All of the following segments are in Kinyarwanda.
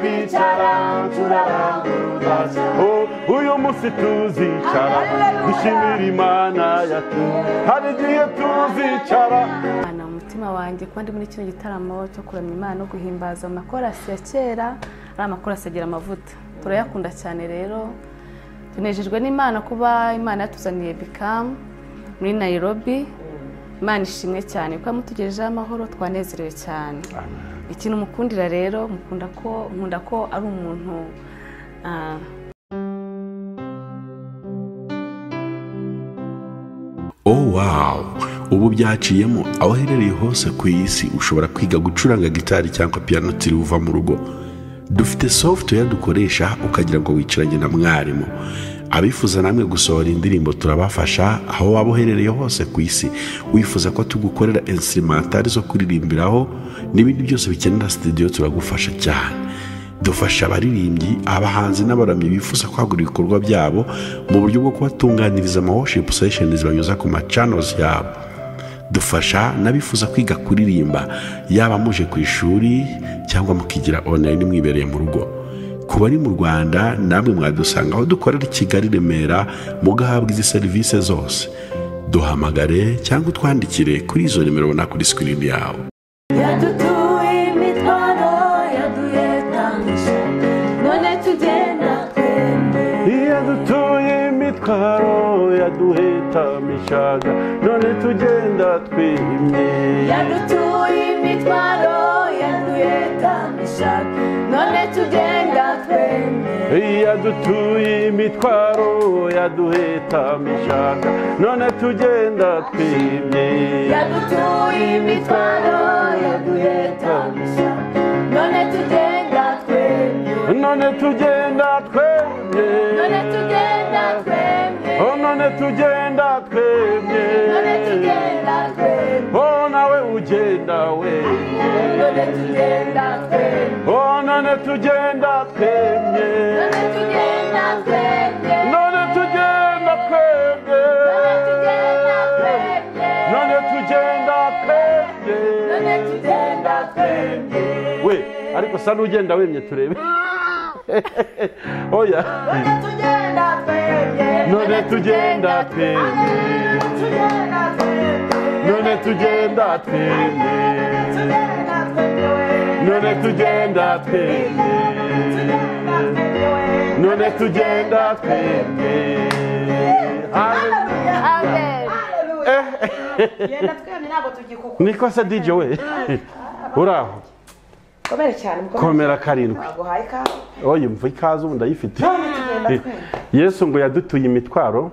kwicara turarangurura uyu munsi tuzicara dushimira Imana yacu hari igihe tuzicara Imana umutima wanjye kuba ndi muri kino gitaramo cyo kuramya Imana no guhimbaza amakorasi ya kera ari amakorasi agira amavuta turayakunda cyane rero tunejejwe n'Imana kuba Imana yatuzaniye Beckham muri Nairobi Imana ishimwe cyane kuba mutugejeje amahoro twanezerewe cyane ikintu mukundira rero nkunda ko ari umuntu Oh wow ubu byaciyemo aho herereye hose ku isi ushobora kwiga gucuranga gitari cyangwa piano tiri uva mu rugo dufite software dukoresha ukagira ngo wicaranye na mwarimu abifuza namwe gusohora indirimbo turabafasha aho waba uherereye hose ku isi wifuza ko tugukorera instrumental zo kuririmbiraho n'ibindi byose bikenera studio turagufasha cyane dufasha abaririmbyi abahanzi n'abaramyi bifuza kwagura ibikorwa byabo mu buryo bwo kubatunganiriza ama worship sessions banyuza ku channels yabo dufasha n'abifuza kwiga kuririmba yaba muje ku ishuri cyangwa mukigira online mwibereye mu rugo kuba ari mu Rwanda namwe mwadusanga aho dukorera Kigali Remera mugahabwa izi service zose duhamagare cyangwa utwandikire kuri izo nimero ubona kuri screen yawe yaduhetamishaga none tugenda twemye yadutuye imitwaro yaduhetamishaga none tugenda twemye yadutuye imitwaro yaduhetamishaga none tugenda twemye yadutuye imitwaro yaduhetamishaga none tugenda twemye none tugenda twemye none tugenda twemye none tugenda twemye none tugenda twemye nawe ugenda we none tugenda twemye none tugenda twemye none tugenda twemye none tugenda twemye none tugenda twemye none tugenda twemye none tugenda twemye we ariko sa n'ugenda wemye turebe oya none tugenda twemye none tugenda twemye none tugenda twemye none tugenda twemye none tugenda twemye amen yenda twemye ntabwo tugikuko niko se DJ we uraho komera cyane komera karindwi aguhaye ka oya mva ikaze ubu ndayifite none tugenda twemye Yesu ngo yadutuye imitwaro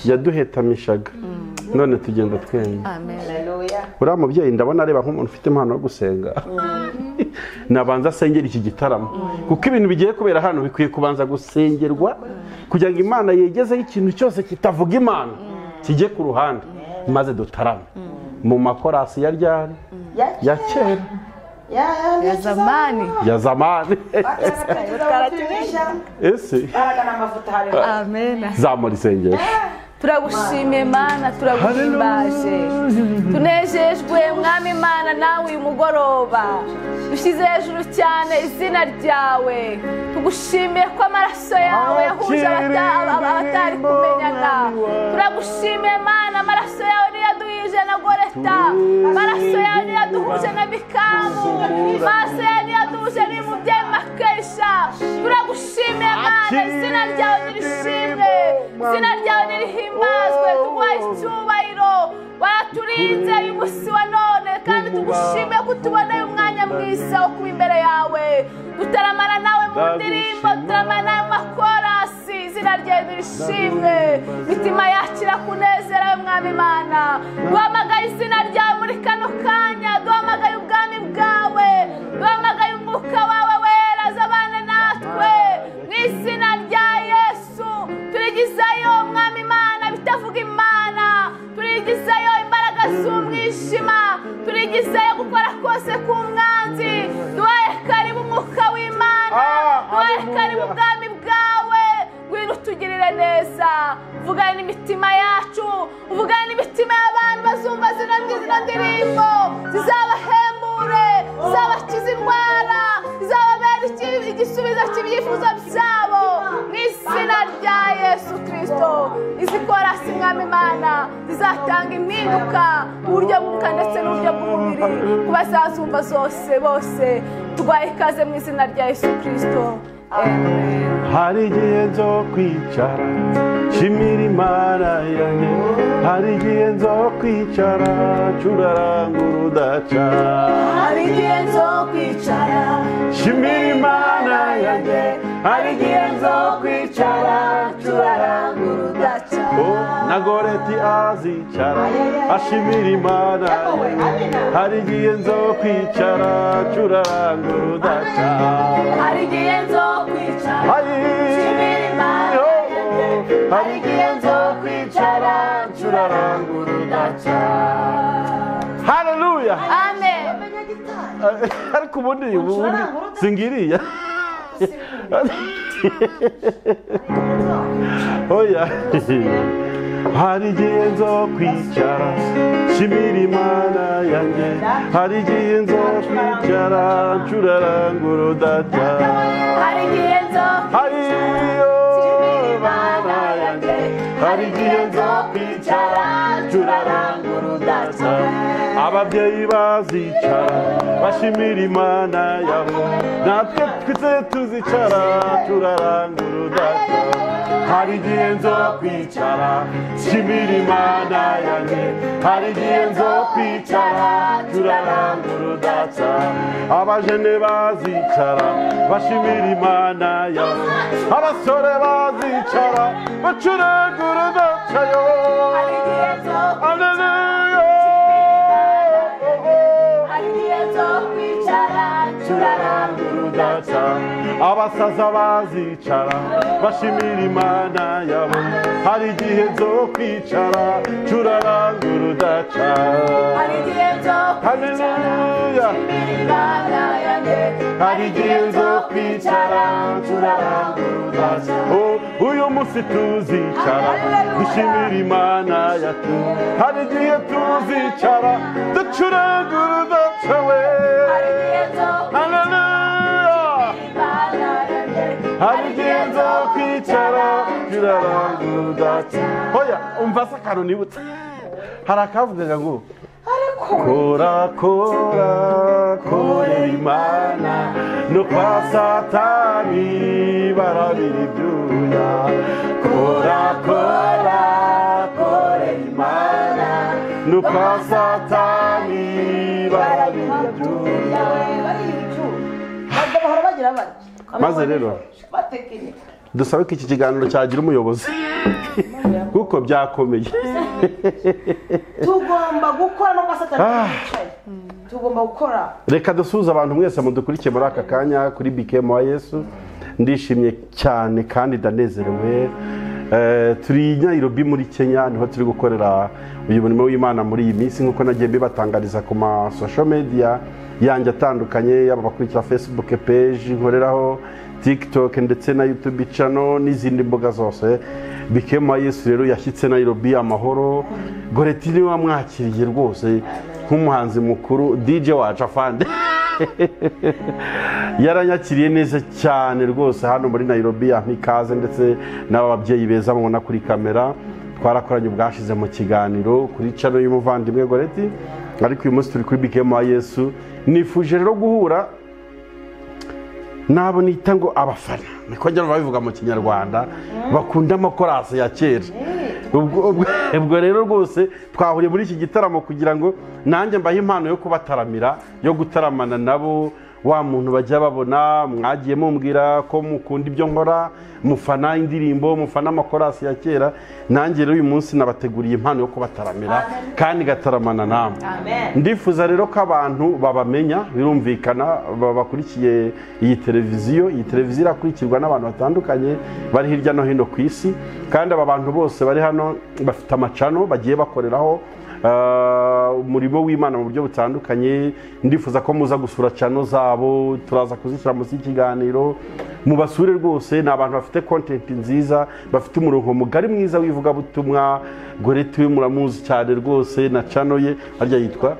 yaduhetamishaga none tugenda twemye amen haleluya uriya mubyeyi ndabona areba nk'umuntu ufite impano yo gusenga nabanza asengera iki gitaramo kuko ibintu bigiye kubera hano bikwiye kubanza gusengerwa kugira ngo Imana yegezeho ikintu cyose kitavuga Imana kijye ku ruhande maze dutarame mu makorasi ya ryari ya kera ya zamani ese baragana amavuta haleluya amen zamura isengesho turagushimiye Mana turaguhimbaje tunejejwe mwami Mana nawe uyu mugoroba dushyize hejuru cyane izina ryawe tugushimiye ko amaraso yawe yahuje abatari kumenyana turagushimiye Mana amaraso yawe niyo yaduhuje na Goreta amaraso yawe niyo yaduhuje na Bikamu amaraso yawe niyo yaduhuje n'umubyeyi Makesha turagushimiye Mana izina ryawe nirishimwe izina ryawe nirihimbazwe tuguha icyubahiro waraturinze uyu munsi wa none kandi tugushimiye ko tuboneye umwanya mwiza wo kuba imbere yawe dutaramana nawe mu ndirimbo dutaramana nawe mu makorasi izina ryawe nirishimwe imitima yacu irakunezera mwami Mana duhamagaye izina ryawe muri kano kanya duhamagaye ubwami bwawe duhamagaye umwuka wawe wera azabane natwe mu izina rya Yesu turigizayo mwami Mana bitavuga Imana turigizayo imbaraga z'umwijima turigizayo gukora kose ku mwanzi duhaye karibu umwuka w'Imana duhaye karibu ubwami bwawe ngwino utugirire neza uvugane n'imitima yacu uvugane n'imitima y'abantu bazumva zino ndirimbo zizabahembure zizabakiza indwara zizababera igisubizo cy'ibyifuzo byabo mu izina rya Yesu Kristo. Izi korasi mwami Imana zizatanga impinduka mu buryo bw'umwuka ndetse n'uburyo bw'umubiri ku bazazumva zose bose. Tuguhaye ikaze mu izina rya Yesu Kristo. Amen. hari igihe nzo kwicara nshimira Imana yanjye, hari igihe nzo kwicara ncuraranga urudaca, Hari igihe nzo kwicara nshimira Imana yanjye, hari igihe nzo kwicara ncuraranga urudaca. na Goreti azicara ashimira Imana yanjye, hari igihe nzo kwicara ncuraranga urudaca, Hari igihe nzo kwicara hari igihe nzo kwicara ncuraranga urudaca. Haleluya. Amen. ariko ubundi singiriya oya hari igihe nzo kwicara nshimira Imana yanjye, hari igihe nzo kwicara ncuraranga urudaca, Hari igihe nzo hari Imana yanjye, hari igihe nzo kwicara ncuraranga urudaca. ababyeyi bazicara bashimira Imana yabo, natwe twese tuzicara turaranga urudaca. hari igihe nzo kwicara nshimira Imana yanjye, hari igihe nzo kwicara turaranga urudaca. abajene bazicara bashimira Imana yabo, abasore bazicara bacuranga urudaca yo. Hari igihe nzo Haleluya. Hari igihe nzo kwicara ncuraranga urudaca. abasaza bazicara bashimira Imana yabo, hari igihe nzo kwicara ncuraranga urudaca. Hari igihe nzo Haleluya. Imana yanjye, hari igihe nzo kwicara ncuraranga urudaca. uyu munsi tuzicara dushimira Imana yacu, hari igihe tuzicara ducuranga urudaca we. hari igihe nzo Haleluya. Imana yanjye, hari igihe nzo kwicara turaranga urudaca. hoya umva se akantu nibutse, hari akavugaga ngo kora kora korera Imana, no kwa Satani barabira ibyuya. kora kora korera Imana, no kwa Satani barabira ibyuya. bahora bagira bati Maze rero batekinika dusabe ko iki kiganiro cyagira umuyobozi kuko byakomeye. tugomba gukora no kwa Satani yicaye, tugomba gukora. reka dusuhuze abantu mwese mudukurikiye muri aka kanya kuri BKM wa Yesu. ndishimye cyane kandi ndanezerewe. turi i Nairobi muri Kenya, niho turi gukorera uyu murimo w'Imana muri iyi minsi, nk'uko nagiye mbibatangariza ku ma social media yanjye atandukanye, yaba bakurikira Facebook page nkoreraho, TikTok ndetse na YouTube channel n'izindi mbuga zose. BKM wa Yesu rero yashyitse Nairobi amahoro. Goreti niwe wamwakiriye rwose nk'umuhanzi mukuru, DJ wacu afande yaranyakiriye neza cyane rwose hano muri Nairobi, yampa ikaze ndetse n'aba babyeyi beza mubona kuri kamera. twarakoranye ubwashize mu kiganiro kuri channel y'umuvandimwe Goreti, ariko uyu munsi turi kuri BKM wa Yesu. nifuje rero guhura nabo nita ngo abafana, niko njya babivuga mu Kinyarwanda, bakunda amakorasi ya kera. ubwo rero rwose twahuriye muri iki gitaramo kugira ngo nanjye mbahe impano yo kubataramira, yo gutaramana nabo. wa muntu bajya babona mwagiye mumbwira ko mukunda ibyo nkora, mufana indirimbo, mufana amakorasi ya kera, nanjye rero uyu munsi nabateguriye impano yo kubataramira kandi gataramana namwe. ndifuza rero ko abantu babamenya, birumvikana bakurikiye iyi televiziyo. iyi televiziyo irakurikirwa n'abantu batandukanye bari hirya no hino ku isi, kandi aba bantu bose bari hano bafite amacano bagiye bakoreraho umurimo w'Imana mu buryo butandukanye. ndifuza ko muza gusura channel zabo, turaza kuzishyira munsi y'ikiganiro, mubasure rwose. ni abantu bafite content nziza, bafite umurongo mugari mwiza w'ivugabutumwa. Goreti we muramuzi cyane rwose, na channel ye harya yitwa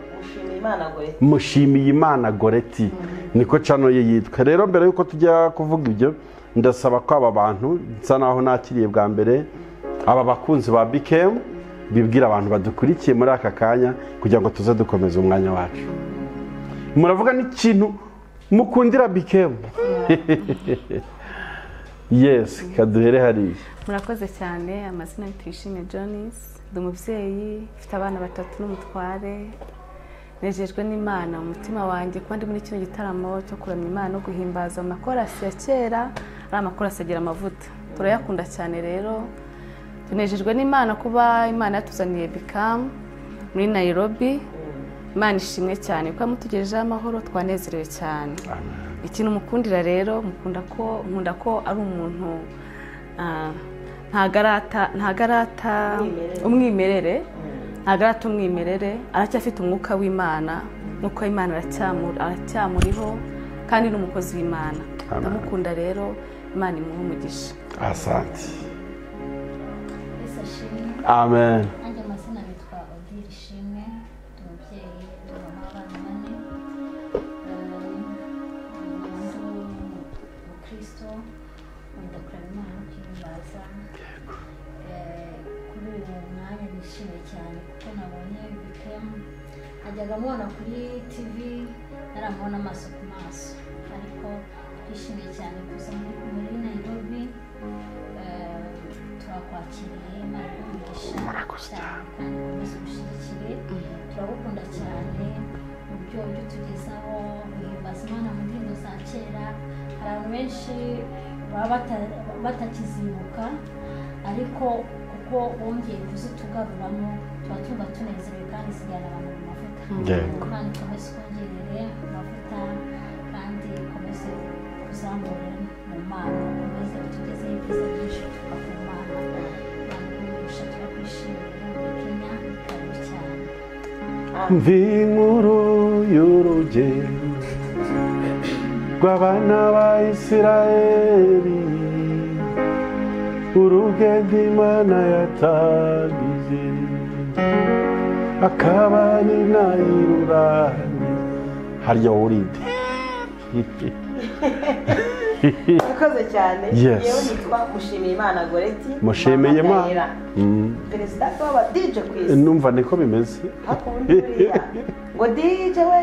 Mushimiyimana Goreti niko channel ye yitwa. Rero mbere yuko tujya kuvuga ibyo ndasaba ko aba bantu nsa naho nakiriye bwa mbere aba bakunzi ba BKM bibwira abantu badukurikiye muri aka kanya kugira ngo tuze dukomeza umwanya wacu. Muravuga n'ikintu mukundira BKM. Yes, kaduhere hariya. Murakoze cyane, amazina y'Twishime Johnny's, ndi umubyeyi ufite abana 3 n'umutware. Nejejwe n'Imana umutima wanjye kuba ndi muri kino gitaramo cyo kuramya Imana no guhimbaza amakorasi ya kera, ari amakorasi agira amavuta. Turayakunda cyane rero. Tunejejwe n'Imana kuba Imana yatuzaniye BKM muri Nairobi. Imana ishimwe cyane kuba mutugejeje amahoro, twanezerewe cyane. Ikintu mukundira rero nkunda ko ari umuntu ntagarata umwimerere, aracyafite umwuka w'Imana, nuko Imana aracyamuriho kandi n'umukozi w'Imana. Ndamukunda rero, Imana imuhe umugisha. Asante. Amen. Nanjye amazina nitwa Odile Ishimwe, ndi umubyeyi w'abana 4. Kristo nkunda kureba Imana no kwihimbaza. Kuri uyu mwanya nishimiye cyane kuko nabonye BKM najyaga mubona kuri TV, naramubona amaso ku maso, ariko nishimiye cyane kuza muri Nairobi. Turakwakiriye Imana y'umugisha cyane kandi ukomeze gushyigikire. Turagukunda cyane mu byo tugezaho, guhimbaza Imana mu ndirimbo za kera. Hari abantu benshi baba batakizibuka, ariko kuko wongeye kuzitugaruramo tuba tumva tunezerewe kandi zigana abantu mu mavuta. Kandi ukomeze kongerere amavuta kandi ukomeze kuzamure mu Mana, ukomeze tugezeho ibyiza byinshi tuva ku Mana. Imana turakwishimiye muri Kenya, karibu cyane. Mvi inkuru y'urugendo rw'abana ba Isirayeli, urugendo Imana yatangije akaba ari nayiruranye. Harya urinde. Murakoze cyane. Yes. Yewe nitwa Mushimiyimana Goreti. Mushimiyimana. Perezida w'aba DJ ku isi. Numva niko bimeze. Hakundi buriya. Ngo DJ we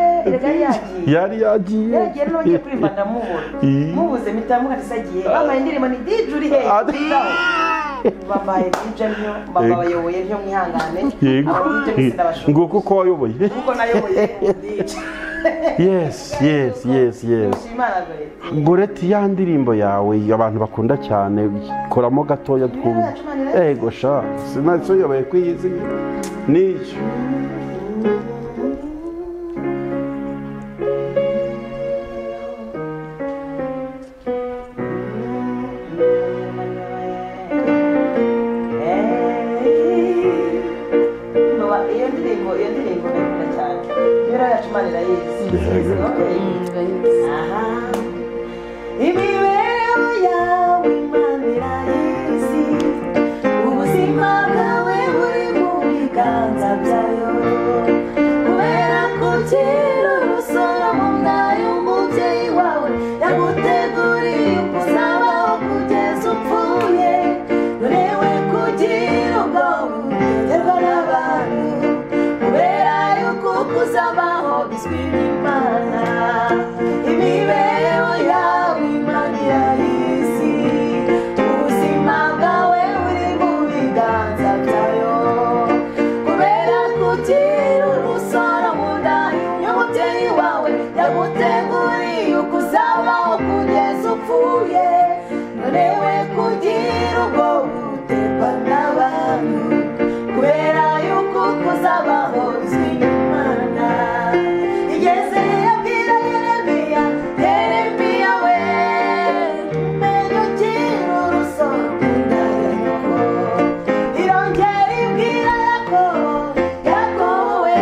yari yagiye. Yagiye nongeye kuririmba ndamubona. Mubuze mitamu harisagiye. Bamaye indirimbo ni DJ uri he? Bambaye DJ nyo, baba bayoboye nyo mwihangane. Abo DJ bisindabasho. Nguko ko wayoboye. Nguko nayoboye DJ. Yes. Goreti, ya ndirimbo yawe abantu bakunda cyane, koramo gatoya twumva. Ego sha, sinasoyoboye kwiyizi nicyo. Iyo ndirimbo ndakunda cyane. Yora yacumanira Yesu. Imibereho yawe Imana irayizi, ubuzima bwawe buri mu biganza byayo, kubera ko ukiri urusoro mu nda y'umubyeyi wawe yaguteguriye kuzabaho kugeza upfuye. Nonewe kugira ubwoba uterwa n'abantu, kubera yuko kuzabaho bizwi n'Imana. Imibereho yawe Imana irayizi, ubuzima bwawe buri mu biganza byayo, kubera ko ukiri urusoro mu nda y'umubyeyi wawe yaguteguriye kuzabaho kugeza upfuye. Nonewe kugira ubwoba uterwa n'abantu, kubera yuko kuzabaho bizwi n'Imana. Igeze yabwira Yeremiya we, umenye ukiri urusoro mu nda ya nyoko. Irongera ibwira Yakobo we,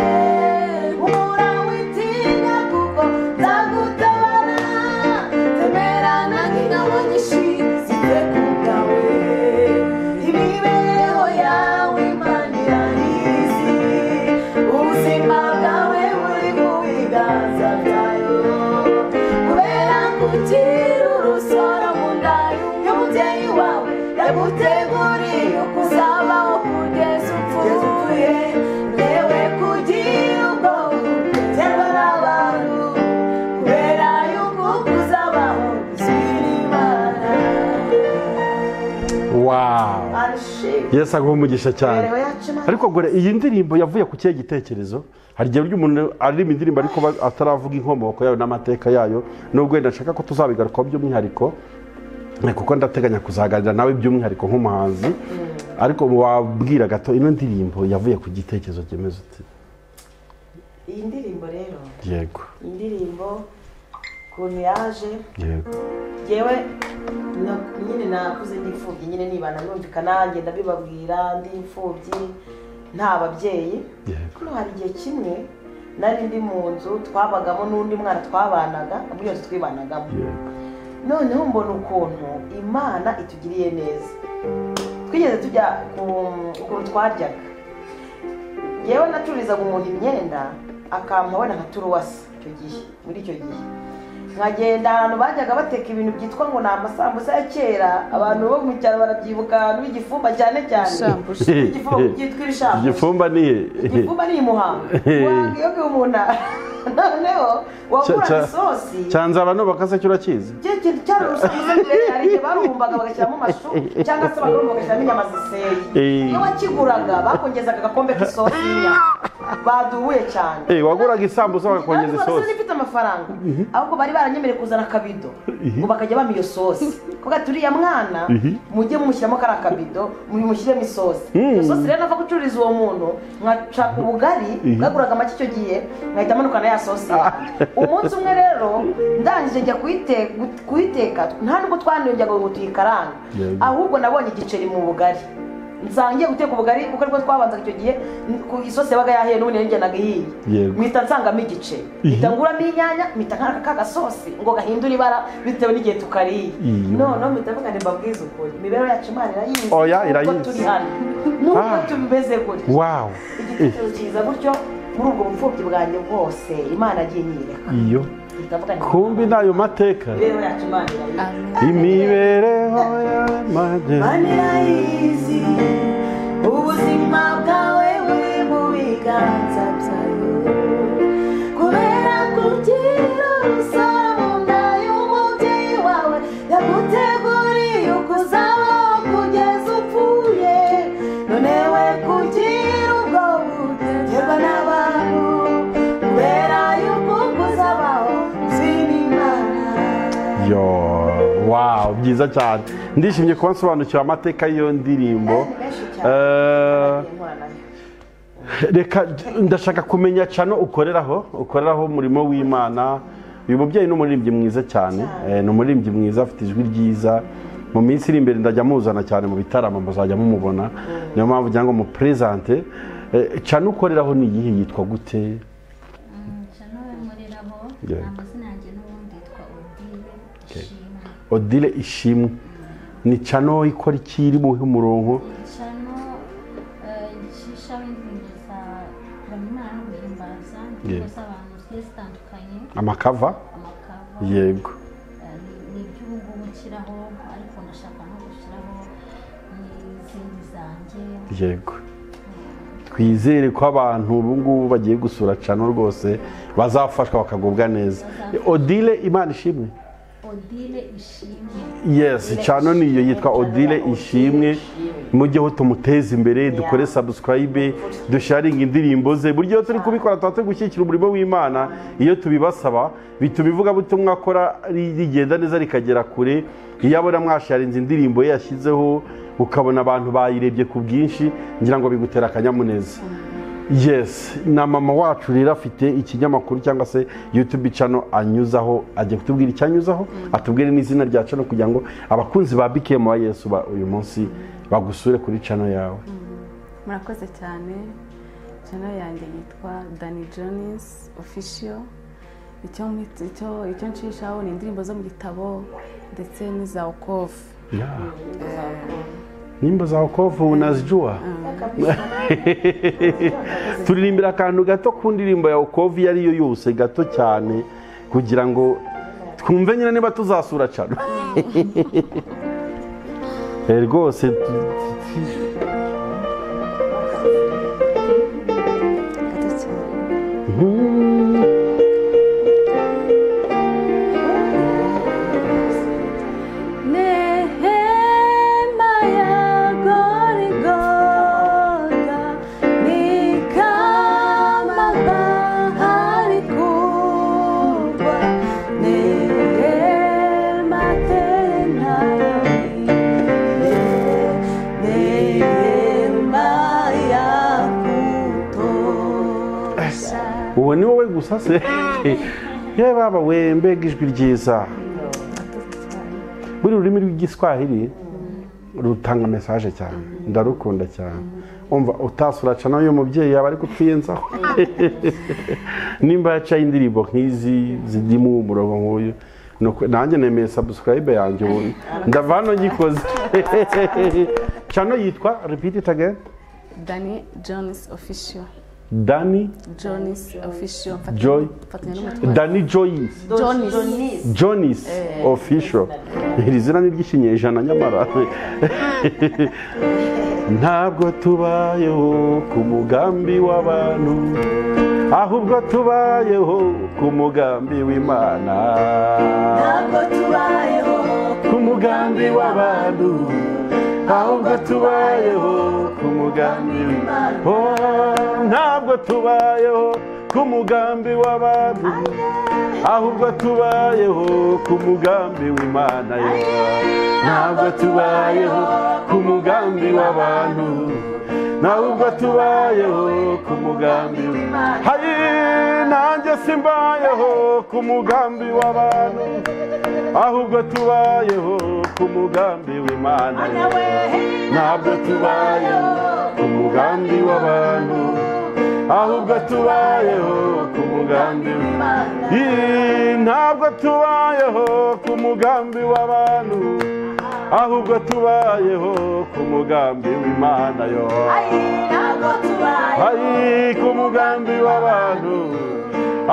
humura witinya kuko nzagutabara, nzemerana nk'ingabo nyinshi zive ku bwawe. umubyeyi wawe yaguteguriye uko uzabaho kugeza upfuye yewe kugira ubwoba uterwa n'abantu kubera yuko uzabaho uzira Imana. Yesu aguha umugisha cyane. Ariko gore iyi ndirimbo yavuye ku kihe gitekerezo? Hari igihe buryo umuntu aririmba indirimbo ariko ataravuga inkomoko yayo n'amateka yayo, nubwo wenda nshaka ko tuzabigarukaho by'umwihariko kuko ndateganya kuzaganira nawe by'umwihariko nk'umuhanzi. Ariko wabwira gato ino ndirimbo yavuye ku gitekerezo kimeze uti? Iyi ndirimbo rero, yego, indirimbo kuntu yaje, yego, yewe nyine nakuze ndifubye, nyine nibana numvikana ngenda bibabwira ndi imfubyi nta babyeyi. No hari igihe kimwe nari ndi mu nzu twabagamo n'undi mwana twabanaga, muri iyo nzu twibanagamo. Noneho mbona ukuntu Imana itugiriye neza. Twigeze tujya ukuntu twaryaga, yewe nacururizaga umuntu imyenda akampa wenda nka turuwasi icyo gihe, muri icyo gihe nkagenda ahantu bajyaga bateka ibintu byitwa ngo ni amasambusa ya kera, abantu bo mu cyaro barabyibuka, ahantu b'igifumba cyane cyane, byitwa ibishambusa. Igifumba ni igifumba ni Muhanga, Muhanga iyo ngiyo umuntu noneho wagura isosi cyanza abantu bakase cyo urakizi cyane urusambuza mbere hari igihe barumbaga bagashyiramo amashu cyangwa se bakarumba bagashyiramo inyama ziseye. Iyo wakiguraga bakongezaga agakombe k'isosi y'inyama baduhuye cyane. Waguraga isambusa bakongeza isosi. Nifite amafaranga ahubwo bari baranyemereye kuzana akabido ngo bakajya bampa iyo sosi, kuko turiya mwana mujye mumushyiramo kari akabido mumushyiremo isosi. Iyo sosi rero nava gucururiza uwo muntu nkashaka ubugari bwaguraga make icyo gihe nkahita manukana ya sosi. Umunsi umwe rero ndangije njya kuyiteka, nta nubwo twaniyongeraga ngo tuyikarange, ahubwo nabonye igiceri mu bugari. Nsangiye guteka ubugari kuko ariko twabanzaga icyo gihe isosi yabaga yahiye n'ubundi yagendaga ihiye, mpita nsangamo igiceri, mpita nguramo inyanya, mpita nkaraka ka gasosi ngo gahindure ibara bitewe n'igihe tukariye. Noneho mpita mvuga ngo mbabwize ukuri, imibereho yacu Imana irayizi kuko turi hano nubwo tumeze gutya. Igitekerezo cyiza gutyo muri ubwo bupfubyi bwanjye bwose Imana agiye inyereka. Iyo kumbi nayo mateka imibereho yacu Imana irayizi, imibereho y'Imana irayizi, ubuzima bwawe buri mu biganza byayo, kubera kugira urusamu mu nda y'umubyeyi wawe yaguteguriye uko uzabaho kugeza upfuye. None we kugira ubwoba uterwa n'abantu kubera yuko uzabaho uzira Imana. Wow, byiza cyane. Ndishimye kuba nsobanukira amateka y'iyo ndirimbo. Reka ndashaka kumenya cyane ukoreraho umurimo w'Imana. Uyu mubyeyi ni umuririmbyi mwiza cyane, ni umuririmbyi mwiza, afite ijwi ryiza. Mu minsi iri imbere ndajya muzana cyane mu bitaramo, muzajya mumubona. Niyo mpamvu ngira ngo mupresente. Cyane ukoreraho ni iyihe, yitwa gute? Odile Ishimwe. Ni chano ikora iki, iri mu murongo? Chano gishisha indirimbo za Imana no guhimbaza, indirimbo z'abantu zitandukanye, amakava. Yego. Ni iby'ubu gukiraho, ariko ndashaka no gushyiraho n'izindi zanjye. Yego. Twizere ko abantu ubu ngubu bagiye gusura chano rwose bazafashwa bakagubwa neza. Odile Imana Ishimwe. Odile Ishimwe. Yes, chano niyo yitwa Odile Ishimwe. Mujyeho tumuteze imbere, dukore subscribe, dusharinga indirimbo ze. Buryo turi kubikora twate gushyikira umurimo w'Imana, iyo tubibasaba bituma ivuga butumwa akora rigenda neza rikagera kure. Iyo abona mwasharinze indirimbo ye yashyizeho ukabona abantu bayirebye ku bwinshi, ngira ngo bigutera akanyamuneza. Yes, na mama wacu rero afite ikinyamakuru cyangwa se YouTube channel anyuzaho, agiye kutubwira icyanyuzaho, atubwire n'izina rya channel kugira ngo abakunzi ba BKM wa Yesu uyu munsi bagusure kuri channel yawe. Murakoze cyane. Channel yanjye yitwa Danny Jones Official. Icyo nshishaho ni indirimbo zo mu gitabo ndetse n'iza wokovu. Nyimbo za wokovu unazijua? Turirimbira akantu gato ku ndirimbo ya wokovu iyo ariyo yose, gato cyane, kugira ngo twumve nyine niba tuzasura cyane. rwose uwo ni wowe gusa se ye baba we mbega ijwi ryiza buri rurimi rw'igiswahili rutanga mesaje cyane ndarukunda cyane umva utasuraca nayo mubyeyi yaba ari kutwiyenzaho nimba yacaye indirimbo nk'izi zirimo umurongo nk'uyu nanjye nemeye subscribe yanjye ubu ndava hano ngikoze channel yitwa repeat it again Danny Jones Official. Danny Jones Official. Joy Danny Joyce Jones Official. Iri zina ni ry'ikinyejana nyamara ntabwo tubayeho ku mugambi w'abantu ahubwo tubayeho ku mugambi w'Imana. ntabwo tubayeho ku mugambi w'abantu ahubwo tubayeho ku mugambi w'Imana. Ntabwo tubayeho ku mugambi w'abantu ahubwo tubayeho ku mugambi w'Imana. Ntabwo tubayeho ku mugambi w'abantu ahubwo tubayeho ku mugambi w'Imana. Hayi nanjye simbayeho ku mugambi w'abantu ahubwo tubayeho ku mugambi w'Imana. Ntabwo tubayeho ku mugambi w'abantu ahubwo tubayeho ku mugambi w'Imana. Ntabwo tubayeho ku mugambi w'abantu ahubwo tubayeho ku mugambi w'Imana. Yo ntabwo tubayeho ku mugambi w'abantu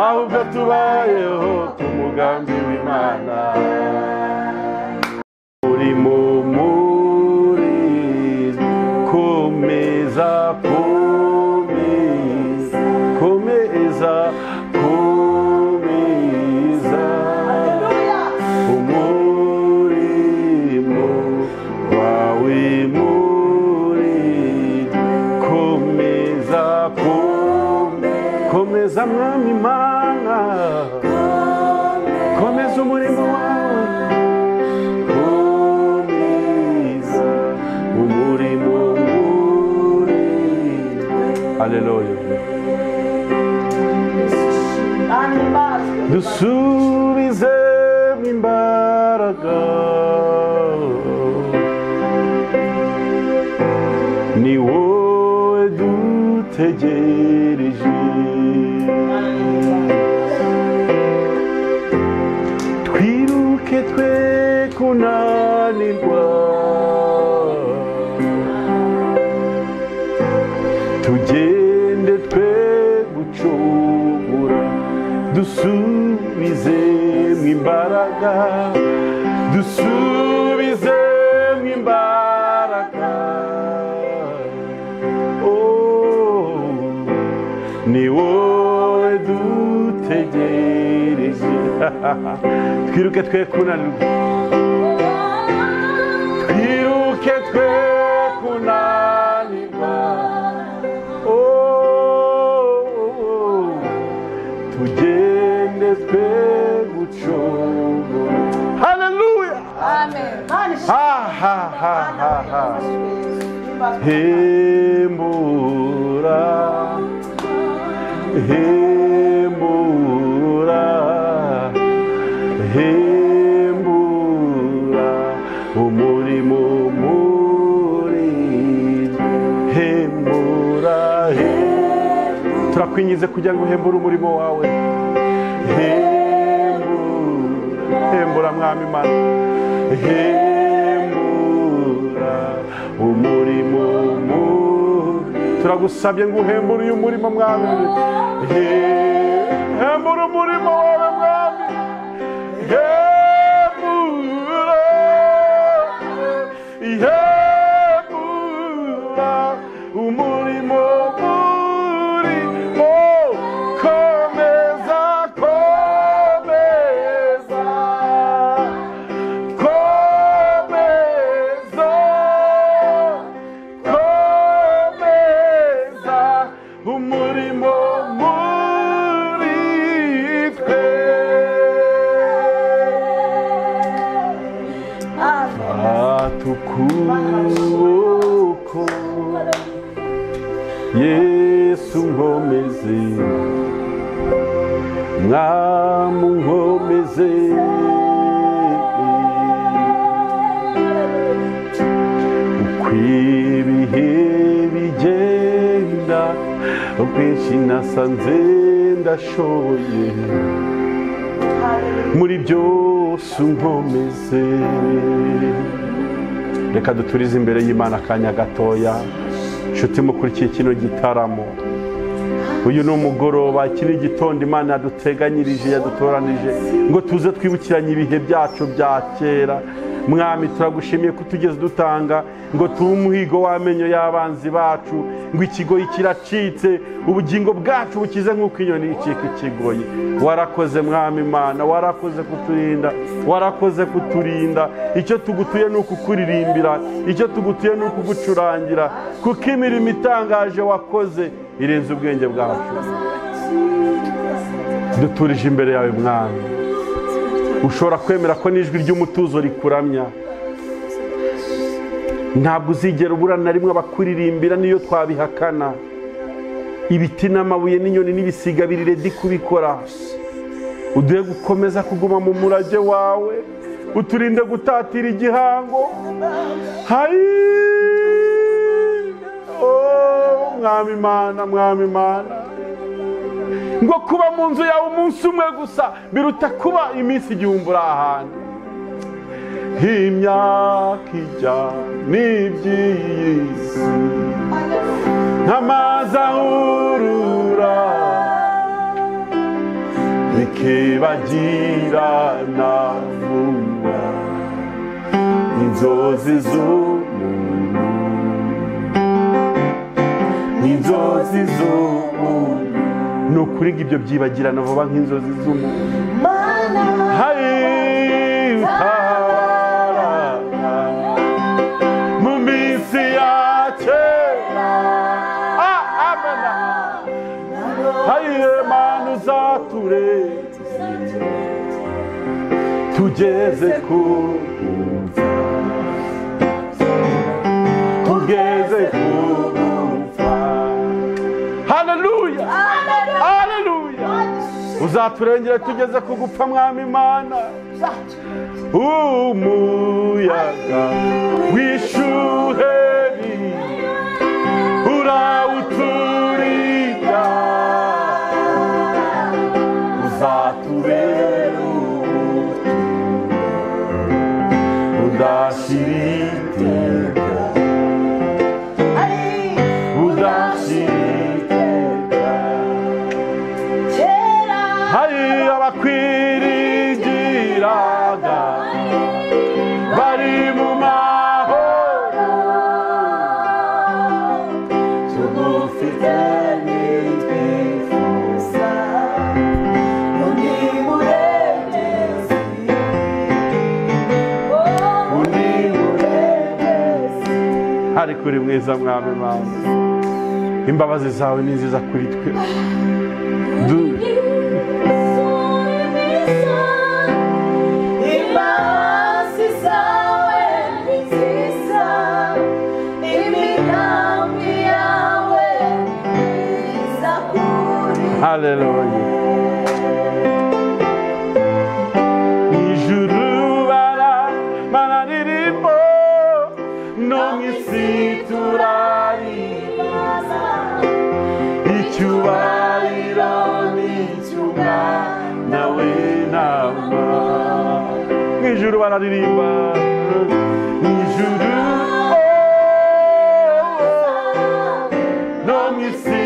ahubwo tubayeho ku mugambi w'Imana. Urimo muri komeza komeza komeza komeza umurimo wawe muri komeza komeza mwami Imana komeza umurimo wawe komeza umurimo muri. Haleluya. Dusubize imbaraga ni wowe dutegereje. Twiruke twe kunanirwa tugende twe gucungura dusubize imbaraga dusubize imbaraga. Oh, ni wowe dutegereje. Twiruke twe kunanirwa twiruke twe kunanirwa. Oh, tugende twe gucungura. Haleluya. Amen. Ha ha ha ha ha. Hembura hembura hembura umurimo muri hembura turakwinjize kugira ngo uhembure umurimo wawe. Hembura mwami Imana hembura umurimo turagusabye ngo uhembure uyu murimo mwami. Hembura umurimo wawe mwami hembura ukuboko Yesu nkomeze mwami nkomeze uko ibihe bigenda akenshi nasanze ndashoboye muri byose unkomeze. Reka duturize imbere y'Imana akanya gatoya. Nshuti mukurikiye kino gitaramo, uyu ni umugoroba, iki ni igitondo Imana yaduteganyirije, yadutoranije ngo tuze twibukiranye ibihe byacu bya kera. Mwami turagushimiye ko tugeze dutanga ngo tuwe umuhigo w'amenyo y'abanzi bacu, ngo ikigoyi kiracitse ubugingo bwacu bukize nk'uko inyoni icika ikigoyi. Warakoze Mwami Imana, warakoze kuturinda, warakoze kuturinda. Icyo tugutuye ni ukukuririmbira, icyo tugutuye ni ukugucurangira, kuko imirimo itangaje wakoze irenze ubwenge bwacu. Duturije imbere yawe Mwami, ushobora kwemera ko n'ijwi ry'umutuzo rikuramya. Ntabwo uzigera ubura na rimwe abakuririmbira niyo twabihakana. Ibiti n'amabuye n'inyoni n'ibisiga biri redi kubikora. Uduhe gukomeza kuguma mu murage wawe, uturinde gutatira igihango. Mwami Imana, Mwami Imana, ngo kuba mu nzu yawe umunsi umwe gusa biruta kuba iminsi igihumbi uri ahandi. Imyaka ijya n'iby'iyi si nk'amazi ahurura bikibagirana vuba, inzozi z'umuntu, inzozi z'umuntu. Ni ukuri ngo ibyo byibagirana vuba nk'inzozi z'umuntu. Mu minsi ya kera Mana uzaturetse tugeze ku tugeze ku haleluya, haleluya. Uzaturengera tugeze ku gupfa Mwami Imana. Umuyaga w'ishuheri urawuturira, uzatubera udashira iteka, udashira iteka. Hari abakwiringiraga bari mu mahoro, tugufite nitwifuza undi murengezi, undi murengezi. Ariko uri mwiza Mwami Imana, imbabazi zawe ni nziza kuri twe. Haleluya. Ijuru bararirimbo, no mw'isi turaririmba, icyubahiro n'icy'Umwana w'Intama. Mw'ijuru bararirimba, mw'ijuru no mw'isi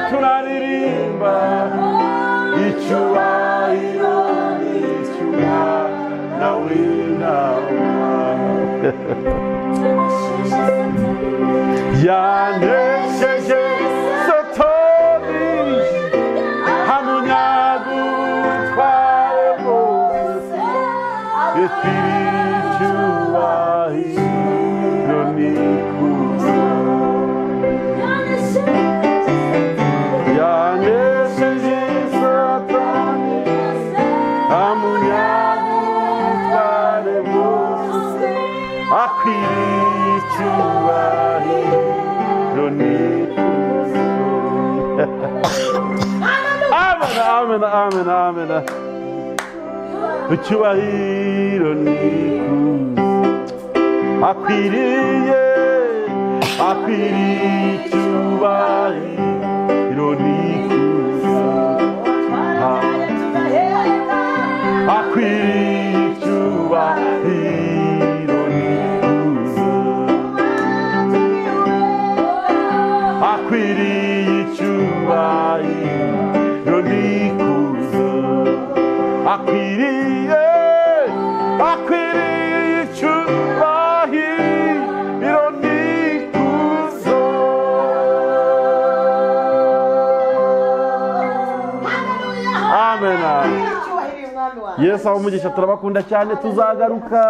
turaririmba, icyubahiro n'icy'Umwana w'Intama. Yanesheje Satani, hamunyaga ubutware bwose, yatwiriye icyubahiro n'ikuzo. Yanesheje Satani, hamunyaga ubutware bwose, amen amen amen icyubahiro nikuze akwiriye icyubahiro nikuze akwiriye icyubahiro nikuze akwiriye icyubahiro nikuze akwiriye icyubahiro nikuze amen icyubahiro umwami wawe yesu aho umugisha turabakunda cyane tuzagaruka